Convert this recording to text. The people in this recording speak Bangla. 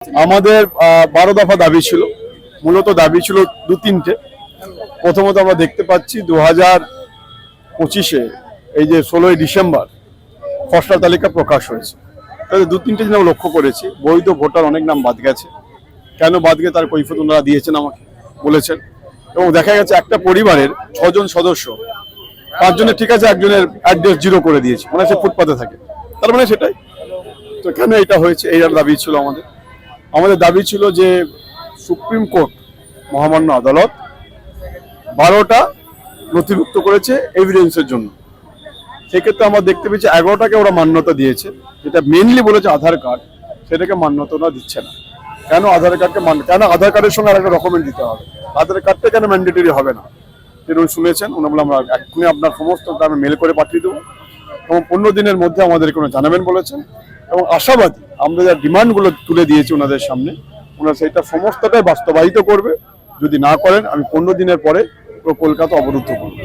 আমাদের 12 দফা দাবি ছিল। মূলত দাবি ছিল দু তিনটে। প্রথমত আমরা দেখতে পাচ্ছি 2025-এ এই যে 16ই ডিসেম্বর খসড়া তালিকা প্রকাশ হয়েছে, তাহলে দু তিনটে জিনিস আমরা লক্ষ্য করেছি। বৈধ ভোটার অনেক নাম বাদ গেছে। কেন বাদ গেছে তার কৈফিয়ত ওনারা দিয়েছেন, আমাকে বলেছেন। এবং দেখা গেছে একটা পরিবারের 6 জন সদস্য, 5 জনের ঠিক আছে, একজনের অ্যাড্রেস 0 করে দিয়েছে, মানে সে ফুটপাতে থাকে। তার মানে সেটাই তো কেন এটা হয়েছে, এই দাবি ছিল আমাদের। আমাদের দাবি ছিল যে সুপ্রিম কোর্ট মহামান্য আদালত 12টা নথিভুক্ত করেছে এভিডেন্সের জন্য। সেক্ষেত্রে আমরা দেখতে পেয়েছি 11টাকে ওরা মান্যতা দিয়েছে, যেটা মেনলি বলেছে আধার কার্ড, সেটাকে মান্যতা ওরা দিচ্ছে না। কেন আধার কার্ডকে কেন আধার কার্ডের সঙ্গে আরেকটা ডকুমেন্ট দিতে হবে? আধার কার্ডটা কেন ম্যান্ডেটরি হবে না? যেটা উনি শুনেছেন, উনি বলে আমরা এক্ষুনি আপনার সমস্ত আমি মেল করে পাঠিয়ে দেবো এবং 15 দিনের মধ্যে আমাদের কোনো জানাবেন বলেছেন। এবং আশাবাদী আমরা যা ডিমান্ডগুলো তুলে দিয়েছি ওনাদের সামনে, ওনারা সেটা সমস্তটাই বাস্তবায়িত করবে। যদি না করেন আমি 15 দিনের পরে পুরো কলকাতা অবরুদ্ধ করব।